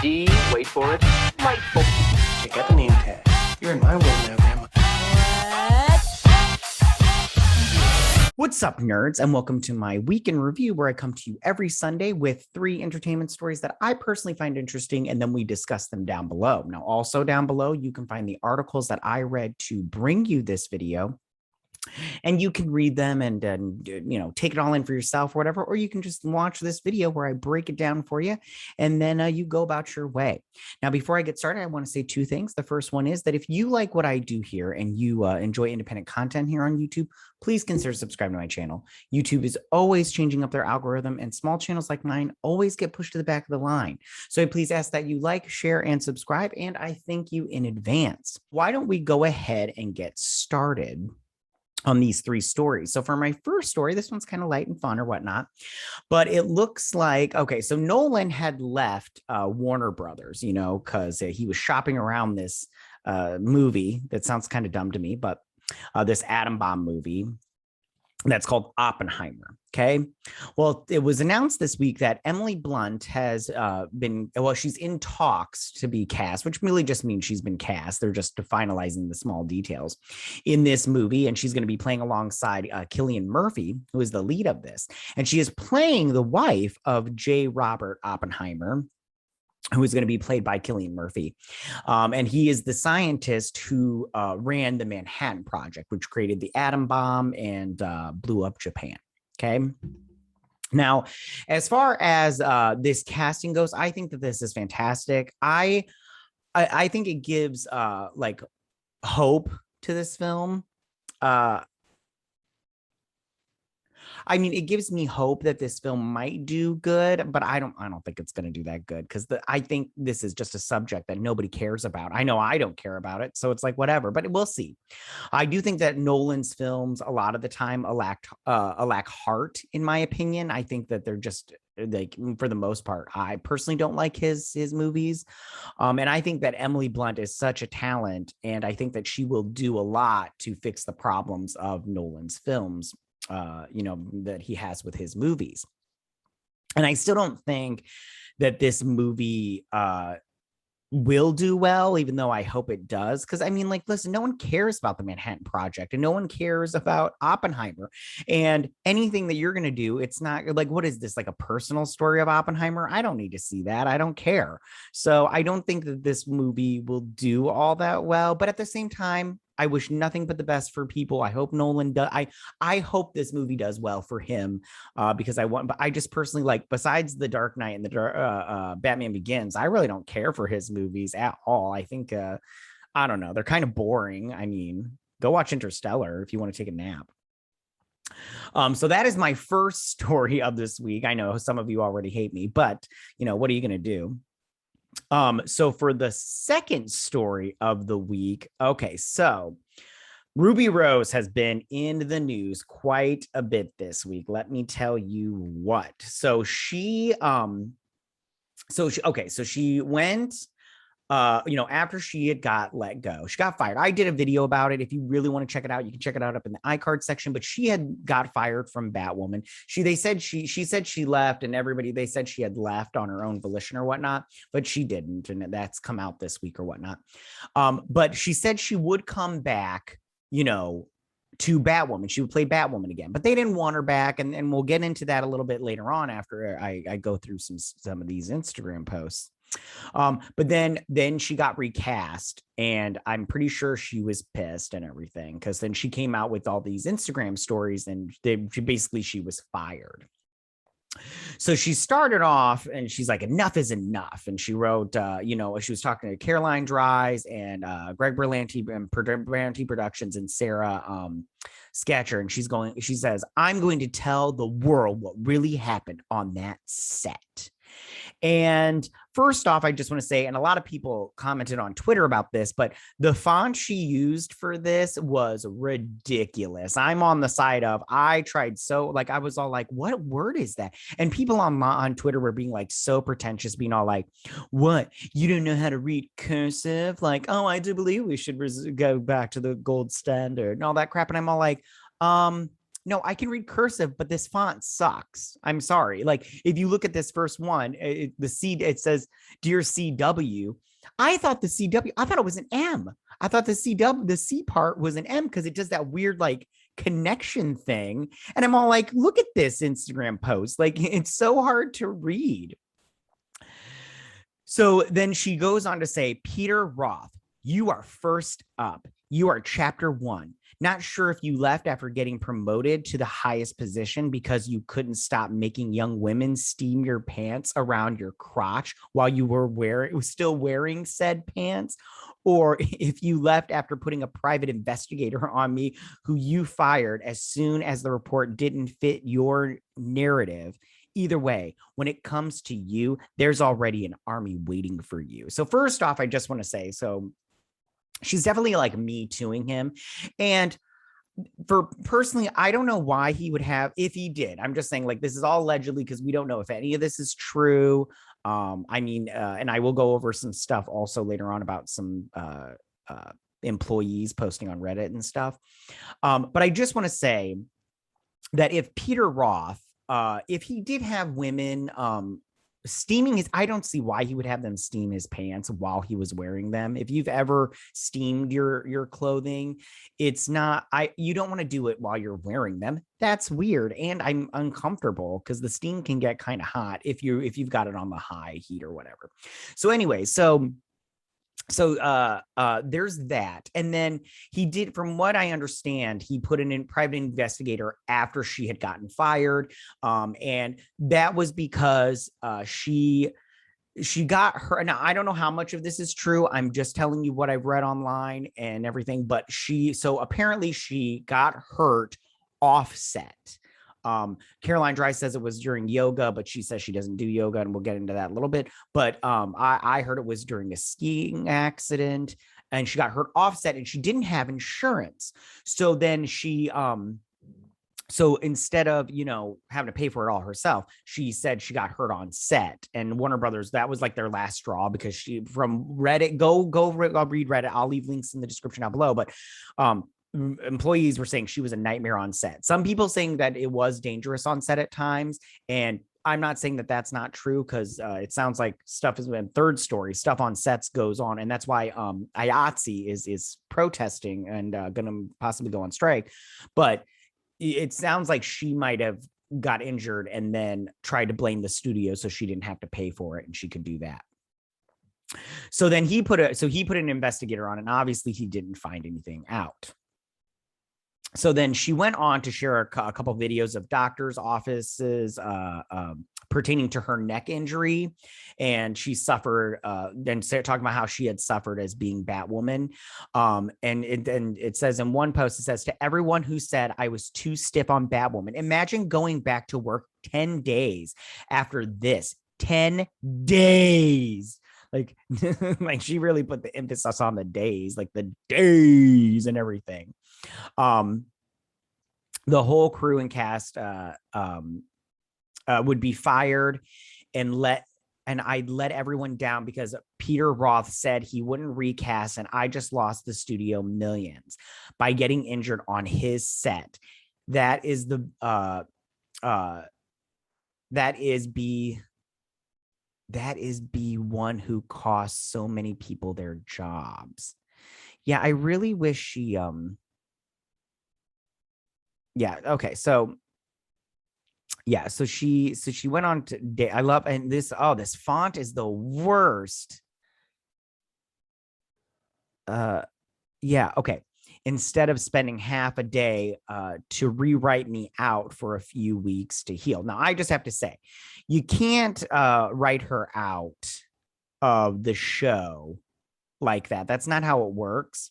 D, wait for it, delightful. Check out the name tag. You're in my world now, Grandma. What's up, nerds, and welcome to my week in review, where I come to you every Sunday with 3 entertainment stories that I personally find interesting, and then we discuss them down below. Now, also down below, you can find the articles that I read to bring you this video, and you can read them and take it all in for yourself or whatever, or you can just watch this video where I break it down for you, and then you go about your way. Now, before I get started, I want to say 2 things. The first one is that if you like what I do here and you enjoy independent content here on YouTube, please consider subscribing to my channel. YouTube is always changing up their algorithm, and small channels like mine always get pushed to the back of the line. So I please ask that you like, share, and subscribe, and I thank you in advance. Why don't we go ahead and get started on these 3 stories? So for my first story, this one's kind of light and fun or whatnot, but it looks like, okay, so Nolan had left Warner Brothers, because he was shopping around this movie that sounds kind of dumb to me, but this atom bomb movie that's called Oppenheimer. Okay. Well, it was announced this week that Emily Blunt has she's in talks to be cast, which really just means she's been cast. They're just finalizing the small details in this movie. And she's going to be playing alongside Cillian Murphy, who is the lead of this. And she is playing the wife of J. Robert Oppenheimer, who is going to be played by Cillian Murphy. And he is the scientist who ran the Manhattan Project, which created the atom bomb and blew up Japan. Okay. Now, as far as this casting goes, I think that this is fantastic. I think it gives hope to this film. It gives me hope that this film might do good, but I don't think it's going to do that good, because I think this is just a subject that nobody cares about. I know I don't care about it, so it's like whatever, but we'll see. I do think that Nolan's films a lot of the time lack heart, in my opinion. I think that they're just, like, for the most part, I personally don't like his movies. And I think that Emily Blunt is such a talent, and I think that she will do a lot to fix the problems of Nolan's films, that he has with his movies. And I still don't think that this movie will do well, even though I hope it does. Because listen, no one cares about the Manhattan Project, and no one cares about Oppenheimer, and anything that you're going to do, it's not like, what is this, like a personal story of Oppenheimer? I don't need to see that. I don't care. So I don't think that this movie will do all that well, but at the same time, I wish nothing but the best for people. I hope Nolan does. I hope this movie does well for him, because but I just personally, besides The Dark Knight and the Batman Begins, I really don't care for his movies at all. I think, I don't know, they're kind of boring. Go watch Interstellar if you want to take a nap. So that is my first story of this week. I know some of you already hate me, but what are you going to do? So for the second story of the week, okay, so Ruby Rose has been in the news quite a bit this week. Let me tell you what. So she went, after she had got let go, she got fired. I did a video about it. If you really want to check it out, you can check it out up in the iCard section, but she had got fired from Batwoman. She said she left, and they said she had left on her own volition or whatnot, but she didn't. And that's come out this week or whatnot. But she said she would come back, to Batwoman. She would play Batwoman again, but they didn't want her back. And we'll get into that a little bit later on after I go through some of these Instagram posts. But then she got recast, and I'm pretty sure she was pissed and everything, because then she came out with all these Instagram stories, and she was fired. So she started off, and she's like, enough is enough. And she wrote, she was talking to Caroline Dries and Greg Berlanti and Berlanti Productions and Sarah Skatcher. And she says, I'm going to tell the world what really happened on that set. And first off, I just want to say, and a lot of people commented on Twitter about this, but the font she used for this was ridiculous. I'm on the side of, I tried I was all like, what word is that? And people on Twitter were being so pretentious, being all like, what? You don't know how to read cursive? Oh, I do believe we should go back to the gold standard and all that crap. And I'm all like, no, I can read cursive, but this font sucks. I'm sorry. Like if you look at this first one, it says Dear CW. I thought I thought it was an M. I thought the C part was an M because it does that weird like connection thing. And I'm all like, look at this Instagram post. Like it's so hard to read. So then she goes on to say, Peter Roth, you are first up. You are chapter 1. Not sure if you left after getting promoted to the highest position because you couldn't stop making young women steam your pants around your crotch while you were still wearing said pants, or if you left after putting a private investigator on me who you fired as soon as the report didn't fit your narrative. Either way, when it comes to you, there's already an army waiting for you. So first off, I just want to say, so she's definitely like me tooing him. And for personally, I don't know why he would have, if he did, I'm just saying like, this is all allegedly because we don't know if any of this is true. And I will go over some stuff also later on about some employees posting on Reddit and stuff. But I just want to say that if Peter Roth, if he did have women steaming I don't see why he would have them steam his pants while he was wearing them. If you've ever steamed your clothing, it's not, you don't want to do it while you're wearing them. That's weird. And I'm uncomfortable because the steam can get kind of hot if you've got it on the high heat or whatever. So anyway, so there's that. And then he did, from what I understand, he put in a private investigator after she had gotten fired. And that was because she got her. Now, I don't know how much of this is true. I'm just telling you what I've read online and everything. But so apparently she got hurt offset. Caroline Dry says it was during yoga, but she says she doesn't do yoga, and we'll get into that a little bit. But I heard it was during a skiing accident, and she got hurt offset, and she didn't have insurance. So then so instead of, having to pay for it all herself, she said she got hurt on set. And Warner Brothers, that was like their last straw because from Reddit, go read Reddit. I'll leave links in the description down below. But employees were saying she was a nightmare on set. Some people saying that it was dangerous on set at times. And I'm not saying that that's not true because it sounds like stuff is in third story stuff on sets goes on. And that's why IATSE is protesting and going to possibly go on strike. But it sounds like she might have got injured and then tried to blame the studio so she didn't have to pay for it and she could do that. So then he put an investigator on, and obviously he didn't find anything out. So then she went on to share a couple of videos of doctors' offices pertaining to her neck injury. And she suffered, then talking about how she had suffered as being Batwoman. And it says in one post, it says, to everyone who said I was too stiff on Batwoman, imagine going back to work 10 days after this. 10 days. Like, like she really put the emphasis on the days, like the days and everything. The whole crew and cast would be fired, and I'd let everyone down because Peter Roth said he wouldn't recast, and I just lost the studio millions by getting injured on his set. That is B1 who cost so many people their jobs. Yeah, I really wish she yeah, okay. So yeah, so she went on to I love, and this font is the worst. Yeah, okay. Instead of spending half a day to rewrite me out for a few weeks to heal. Now, I just have to say, you can't write her out of the show like that. That's not how it works.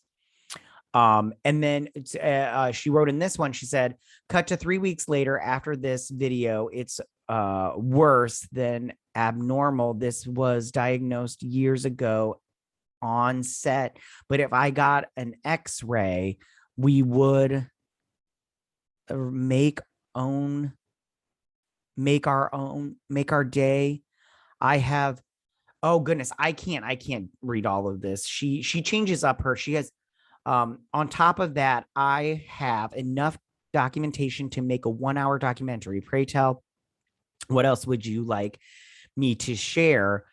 And then she wrote in this one, she said, cut to 3 weeks later after this video, it's worse than abnormal. This was diagnosed years ago on set, but if I got an x-ray, we would make our day. I have, oh goodness, I can't read all of this. She changes up she has, on top of that, I have enough documentation to make a 1-hour documentary. Pray tell, what else would you like me to share?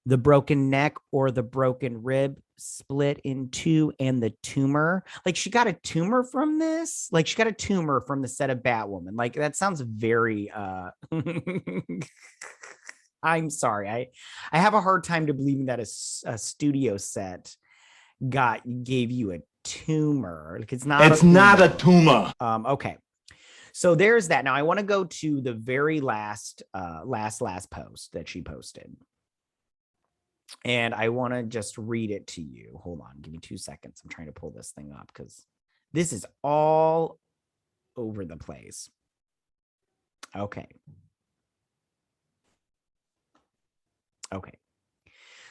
The broken neck or the broken rib split in two and the tumor. Like, she got a tumor from this. Like, she got a tumor from the set of Batwoman. Like, that sounds very I'm sorry. I have a hard time to believing that a studio set gave you a tumor. Like, it's not a tumor. Okay. So there's that. Now I want to go to the very last post that she posted. And I want to just read it to you. Hold on. Give me 2 seconds. I'm trying to pull this thing up because this is all over the place. Okay.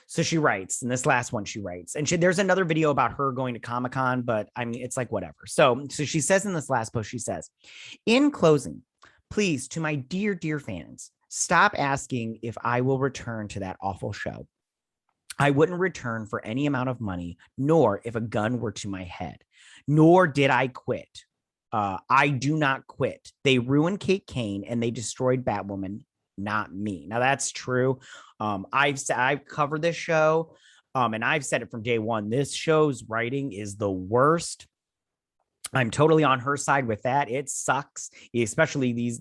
So she writes, and this last one she writes, and there's another video about her going to Comic-Con, but I mean, it's like whatever. So she says in this last post, she says, in closing, please, to my dear, dear fans, stop asking if I will return to that awful show. I wouldn't return for any amount of money, nor if a gun were to my head, nor did I quit. I do not quit. They ruined Kate Kane and they destroyed Batwoman, not me. Now that's true. I've covered this show, and I've said it from day one. This show's writing is the worst. I'm totally on her side with that. It sucks, especially these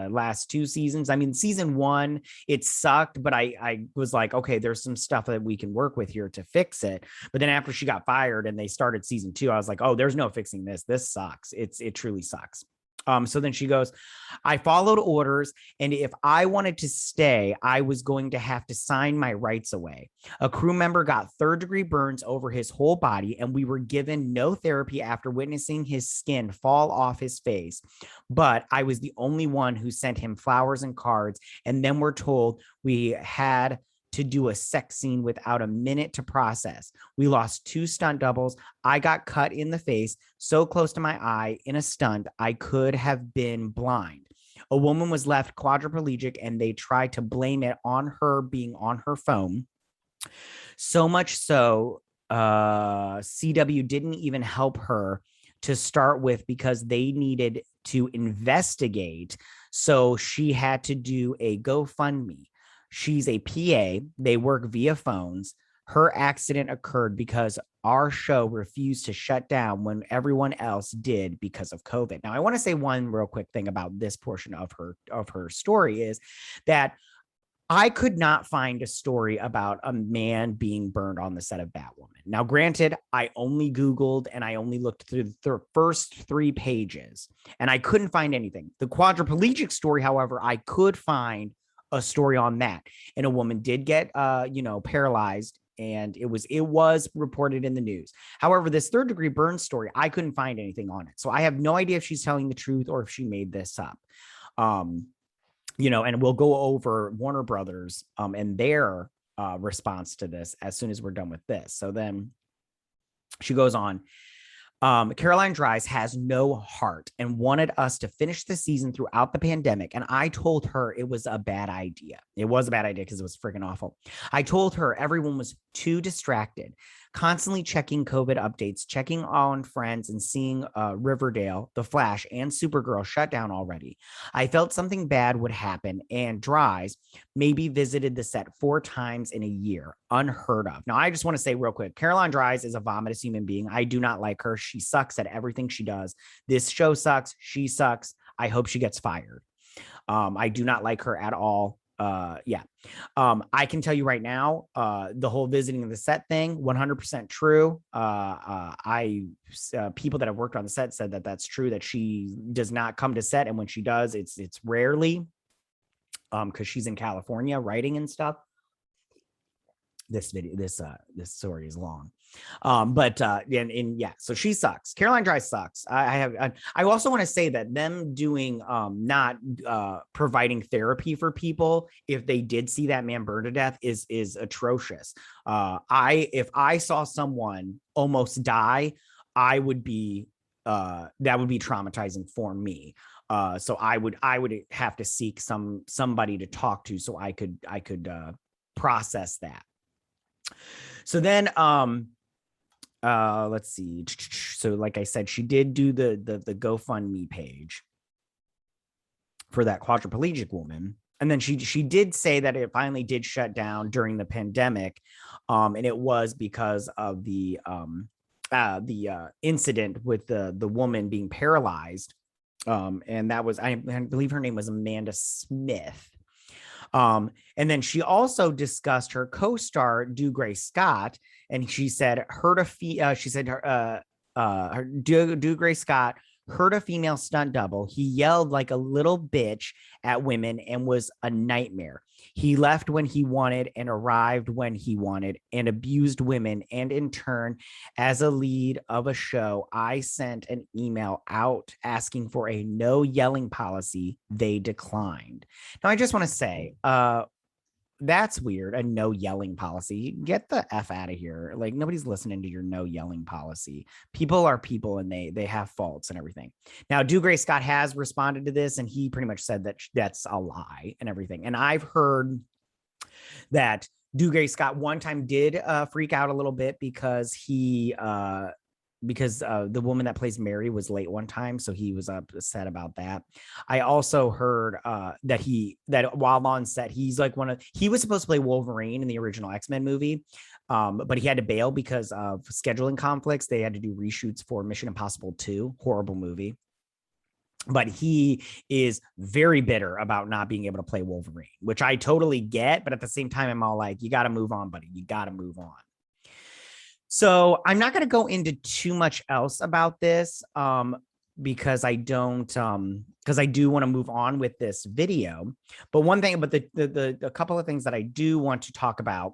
last 2 seasons. I mean, season 1, it sucked, but I was like, okay, there's some stuff that we can work with here to fix it. But then after she got fired and they started season 2, I was like, oh, there's no fixing this. This sucks. It truly sucks. So then she goes, I followed orders, and if I wanted to stay, I was going to have to sign my rights away. A crew member got 3rd-degree burns over his whole body, and we were given no therapy after witnessing his skin fall off his face. But I was the only one who sent him flowers and cards, and then we're told we had to do a sex scene without a minute to process. We lost 2 stunt doubles. I got cut in the face so close to my eye in a stunt I could have been blind. A woman was left quadriplegic and they tried to blame it on her being on her phone. So much so, CW didn't even help her to start with because they needed to investigate. So she had to do a GoFundMe. She's a PA. They work via phones. Her accident occurred because our show refused to shut down when everyone else did because of COVID. Now, I want to say one real quick thing about this portion of her story is that I could not find a story about a man being burned on the set of Batwoman. Now, granted, I only Googled and I only looked through the first 3 pages and I couldn't find anything. The quadriplegic story, however, I could find a story on that. And a woman did get, paralyzed, and it was reported in the news. However, this 3rd-degree burn story, I couldn't find anything on it. So I have no idea if she's telling the truth or if she made this up. And we'll go over Warner Brothers and their response to this as soon as we're done with this. So then she goes on. Caroline Dries has no heart and wanted us to finish the season throughout the pandemic. And I told her it was a bad idea. It was a bad idea because it was freaking awful. I told her everyone was too distracted, constantly checking COVID updates, checking on friends and seeing Riverdale, The Flash, and Supergirl shut down already. I felt something bad would happen, and Dries maybe visited the set 4 times in a year. Unheard of. Now, I just want to say real quick, Caroline Dries is a vomitous human being. I do not like her. She sucks at everything she does. This show sucks. She sucks. I hope she gets fired. I do not like her at all. I can tell you right now, the whole visiting of the set thing, 100% true. People that have worked on the set said that that's true, that she does not come to set. And when she does, it's rarely, because she's in California writing and stuff. This story is long. So she sucks. Caroline Dries sucks. I also want to say that them doing not providing therapy for people if they did see that man burn to death is atrocious. If I saw someone almost die, I would be that would be traumatizing for me. So I would have to seek somebody to talk to so I could process that. So then let's see. So like I said, she did do the GoFundMe page for that quadriplegic woman. And then she did say that it finally did shut down during the pandemic. And it was because of the incident with the woman being paralyzed. And that was, I believe her name was Amanda Smith. And then she also discussed her co-star Dougray Scott, and she said Dougray Scott hurt a female stunt double. He yelled like a little bitch at women and was a nightmare. He left when he wanted and arrived when he wanted and abused women. And in turn, as a lead of a show, I sent an email out asking for a no yelling policy. They declined. Now, I just want to say, that's weird. A no yelling policy. Get the F out of here. Like, nobody's listening to your no yelling policy. People are people and they have faults and everything. Now, Dougray Scott has responded to this, and he pretty much said that that's a lie and everything. And I've heard that Dougray Scott one time did freak out a little bit because the woman that plays Mary was late one time, so he was upset about that. I also heard that while on set, he's like he was supposed to play Wolverine in the original X-Men movie, but he had to bail because of scheduling conflicts. They had to do reshoots for Mission Impossible 2, horrible movie. But he is very bitter about not being able to play Wolverine, which I totally get. But at the same time, I'm all like, you got to move on, buddy. You got to move on. So I'm not going to go into too much else about this because I don't, because I do want to move on with this video. But one thing, but the couple of things that I do want to talk about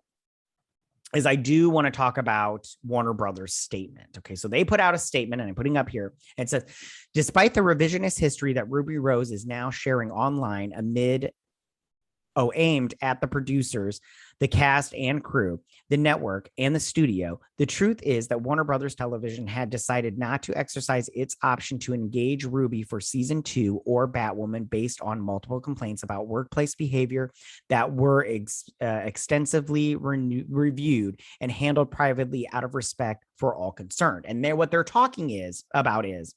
is I do want to talk about Warner Brothers' statement. Okay, so they put out a statement, and I'm putting up here. And it says, despite the revisionist history that Ruby Rose is now sharing online aimed at the producers, the cast and crew, the network, and the studio, the truth is that Warner Brothers Television had decided not to exercise its option to engage Ruby for season 2 or Batwoman based on multiple complaints about workplace behavior that were extensively reviewed and handled privately out of respect for all concerned. And what they're talking about is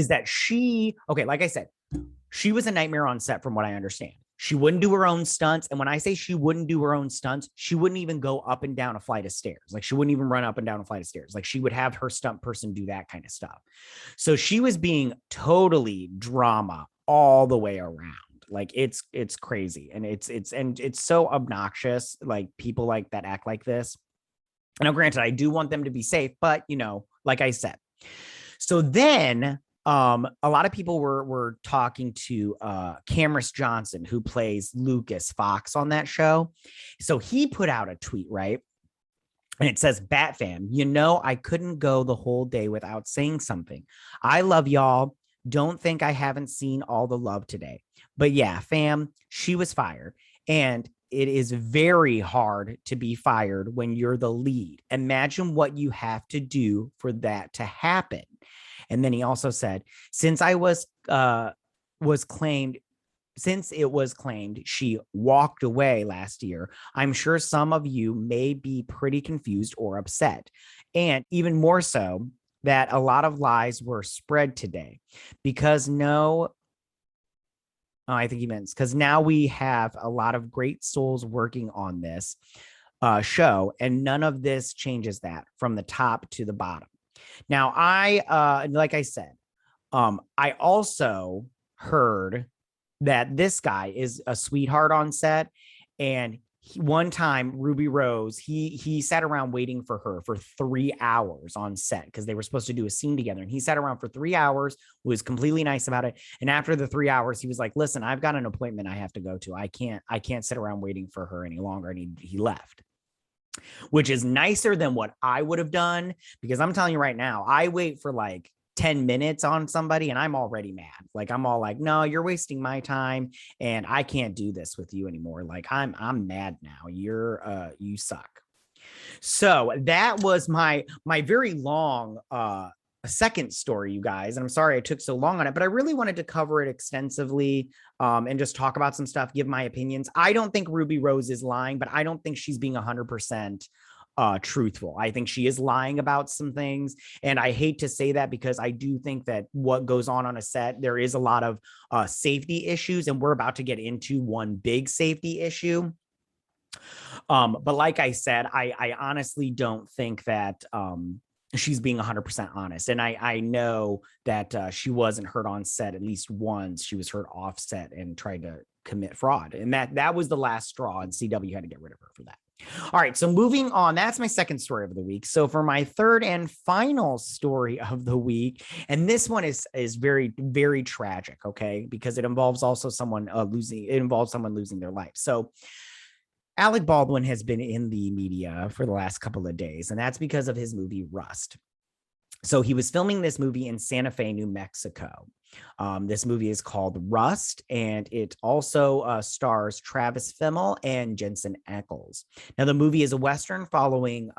that she, okay, like I said, she was a nightmare on set from what I understand. She wouldn't do her own stunts. And when I say she wouldn't do her own stunts, she wouldn't even go up and down a flight of stairs. Like, she wouldn't even run up and down a flight of stairs. Like, she would have her stunt person do that kind of stuff. So she was being totally drama all the way around. Like, it's crazy. And it's so obnoxious. Like, people like that act like this. Now, granted, I do want them to be safe, but like I said. So then a lot of people were talking to Cameron Johnson, who plays Lucas Fox on that show. So he put out a tweet, right? And it says, Bat fam, I couldn't go the whole day without saying something. I love y'all. Don't think I haven't seen all the love today. But yeah, fam, she was fired. And it is very hard to be fired when you're the lead. Imagine what you have to do for that to happen. And then he also said, since it was claimed she walked away last year, I'm sure some of you may be pretty confused or upset. And even more so, that a lot of lies were spread today because now we have a lot of great souls working on this show, and none of this changes that from the top to the bottom. Now, like I said, I also heard that this guy is a sweetheart on set, and one time Ruby Rose, he sat around waiting for her for 3 hours on set because they were supposed to do a scene together, and he sat around for 3 hours, was completely nice about it. And after the 3 hours, he was like, listen, I've got an appointment I have to go to. I can't sit around waiting for her any longer. And he left, which is nicer than what I would have done, because I'm telling you right now, I wait for like 10 minutes on somebody and I'm already mad. Like, I'm all like, no, you're wasting my time and I can't do this with you anymore. Like, I'm mad now. You suck. So that was my very long second story, you guys. And I'm sorry I took so long on it, but I really wanted to cover it extensively and just talk about some stuff, give my opinions. I don't think Ruby Rose is lying, but I don't think she's being 100% truthful. I think she is lying about some things. And I hate to say that because I do think that what goes on a set, there is a lot of safety issues, and we're about to get into one big safety issue. But like I said, I honestly don't think that she's being 100% honest. And I know that she wasn't hurt on set at least once. She was hurt off set and tried to commit fraud. And that was the last straw, and CW had to get rid of her for that. All right, so moving on, that's my second story of the week. So for my third and final story of the week, and this one is very, very tragic, okay, because it involves also someone losing their life. So Alec Baldwin has been in the media for the last couple of days, and that's because of his movie Rust. So he was filming this movie in Santa Fe, New Mexico. This movie is called Rust, and it also stars Travis Fimmel and Jensen Ackles. Now, the movie is a Western following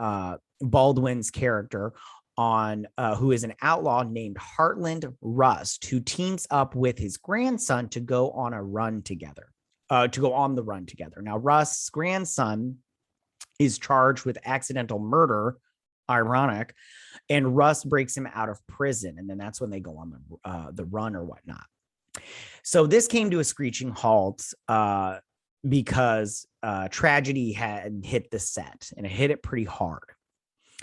Baldwin's character who is an outlaw named Heartland Rust, who teams up with his grandson to go on the run together. Now, Rust's grandson is charged with accidental murder, ironic, and Rust breaks him out of prison, and then that's when they go on the run or whatnot. So this came to a screeching halt because tragedy had hit the set, and it hit it pretty hard.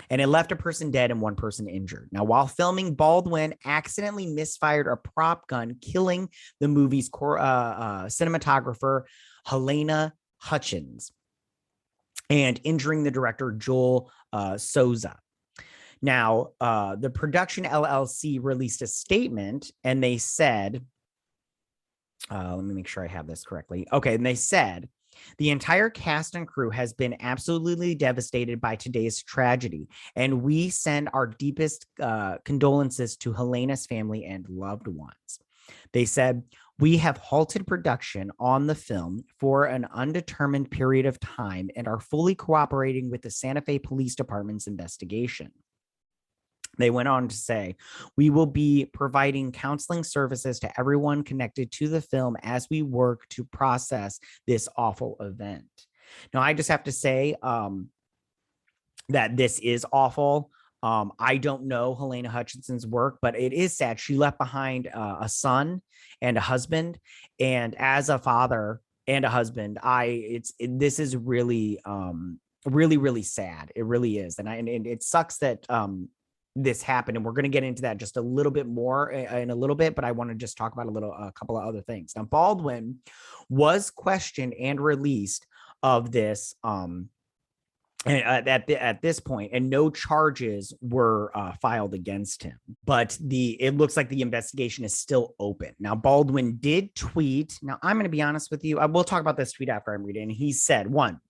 And it left a person dead and one person injured. Now, while filming, Baldwin accidentally misfired a prop gun, killing the movie's cinematographer, Halyna Hutchins, and injuring the director, Joel Souza. Now, the production LLC released a statement, and they said, let me make sure I have this correctly. Okay, and they said, the entire cast and crew has been absolutely devastated by today's tragedy, and we send our deepest condolences to Halyna's family and loved ones. They said, we have halted production on the film for an undetermined period of time and are fully cooperating with the Santa Fe Police Department's investigation. They went on to say, we will be providing counseling services to everyone connected to the film as we work to process this awful event. Now, I just have to say that this is awful. I don't know Halyna Hutchinson's work, but it is sad. She left behind a son and a husband. And as a father and a husband, this is really, really sad. It really is. And it sucks that this happened, and we're going to get into that just a little bit more in a little bit, but I want to just talk about a couple of other things. Now, Baldwin was questioned and released of this at this point, and no charges were filed against him, but it looks like the investigation is still open. Now, Baldwin did tweet. Now, I'm going to be honest with you. I will talk about this tweet after I read it. And he said, one,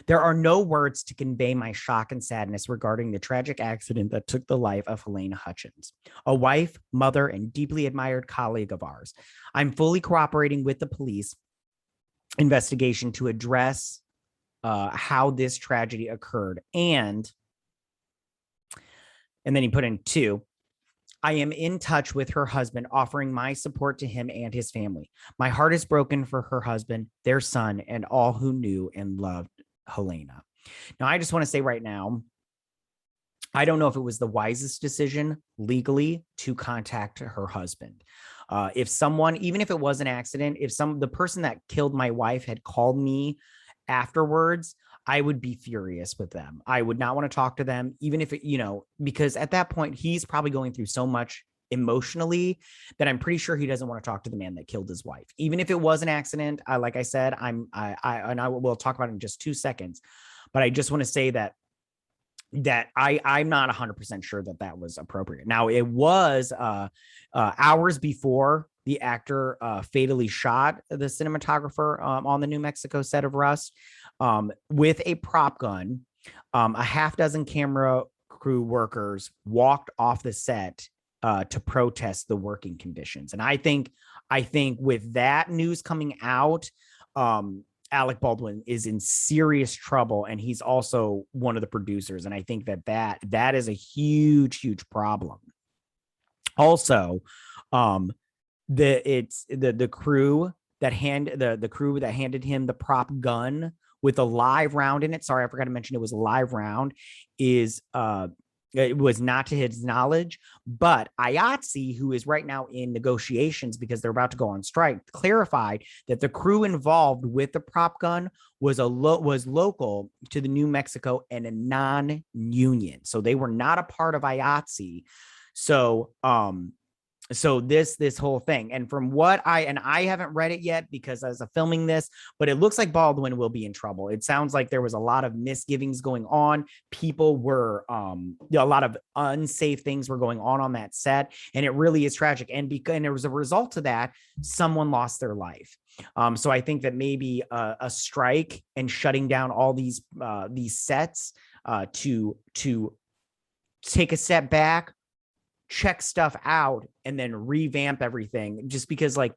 there are no words to convey my shock and sadness regarding the tragic accident that took the life of Halyna Hutchins, a wife, mother, and deeply admired colleague of ours. I'm fully cooperating with the police investigation to address how this tragedy occurred. And then he put in 2, I am in touch with her husband, offering my support to him and his family. My heart is broken for her husband, their son, and all who knew and loved Halyna. Now, I just want to say right now, I don't know if it was the wisest decision legally to contact her husband. If someone, even if it was an accident, if the person that killed my wife had called me afterwards, I would be furious with them. I would not want to talk to them, even if because at that point, he's probably going through so much emotionally that I'm pretty sure he doesn't want to talk to the man that killed his wife. Even if it was an accident, like I said, I will talk about it in just 2 seconds, but I just want to say that I'm not 100% sure that was appropriate. Now, it was hours before the actor fatally shot the cinematographer on the New Mexico set of Rust with a prop gun. A half dozen camera crew workers walked off the set to protest the working conditions. And I think with that news coming out, Alec Baldwin is in serious trouble, and he's also one of the producers. And I think that is a huge, huge problem. Also, the crew the crew that handed him the prop gun with a live round in it. Sorry, I forgot to mention it was a live round. It was not to his knowledge, but IATSE, who is right now in negotiations because they're about to go on strike, clarified that the crew involved with the prop gun was local to the New Mexico and a non-union. So they were not a part of IATSE. So this whole thing, and from what I haven't read it yet because as of filming this, but it looks like Baldwin will be in trouble. It sounds like there was a lot of misgivings going on. People were a lot of unsafe things were going on that set, and it really is tragic. And it was a result of that, someone lost their life. So I think that maybe a strike and shutting down all these sets to take a step back, check stuff out, and then revamp everything, just because like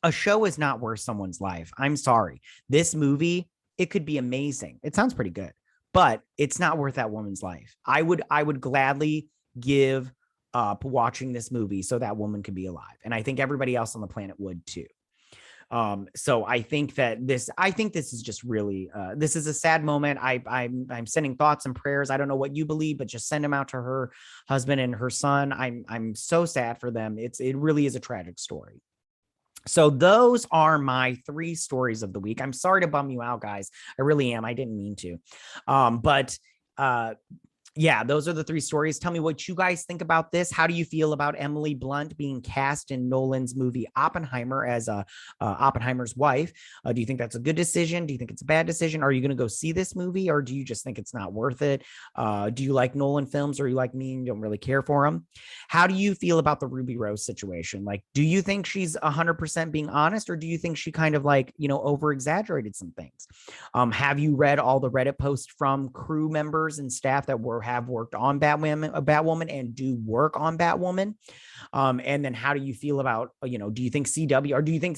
a show is not worth someone's life. I'm sorry. This movie, it could be amazing. It sounds pretty good, but it's not worth that woman's life. I would gladly give up watching this movie so that woman could be alive. And I think everybody else on the planet would too. So I think this is just really, this is a sad moment. I'm sending thoughts and prayers. I don't know what you believe, but just send them out to her husband and her son. I'm so sad for them. It really is a tragic story. So those are my 3 stories of the week. I'm sorry to bum you out, guys. I really am. I didn't mean to. Yeah, those are the 3 stories. Tell me what you guys think about this. How do you feel about Emily Blunt being cast in Nolan's movie Oppenheimer as Oppenheimer's wife? Do you think that's a good decision? Do you think it's a bad decision? Are you going to go see this movie, or do you just think it's not worth it? Do you like Nolan films, or are you like me and you don't really care for them? How do you feel about the Ruby Rose situation? Like, do you think she's 100% being honest, or do you think she kind of like, over exaggerated some things? Have you read all the Reddit posts from crew members and staff that have worked on Batwoman and do work on Batwoman? And then how do you feel about, do you think CW, or do you think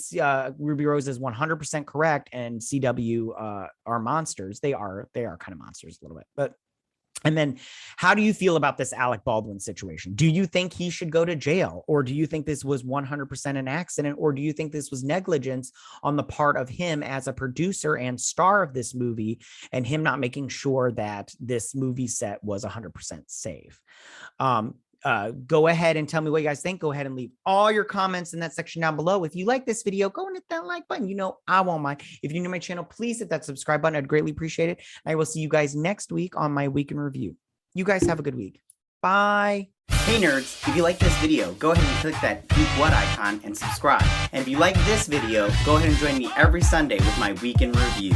Ruby Rose is 100% correct and CW are monsters? They are kind of monsters a little bit, but. And then how do you feel about this Alec Baldwin situation? Do you think he should go to jail, or do you think this was 100% an accident, or do you think this was negligence on the part of him as a producer and star of this movie, and him not making sure that this movie set was 100% safe? Go ahead and tell me what you guys think. Go ahead and leave all your comments in that section down below. If you like this video, go and hit that like button. I won't mind. If you're new to my channel, please hit that subscribe button. I'd greatly appreciate it. I will see you guys next week on my week in review. You guys have a good week. Bye. Hey nerds, if you like this video, go ahead and click that geek what icon and subscribe. And if you like this video, go ahead and join me every Sunday with my week in review.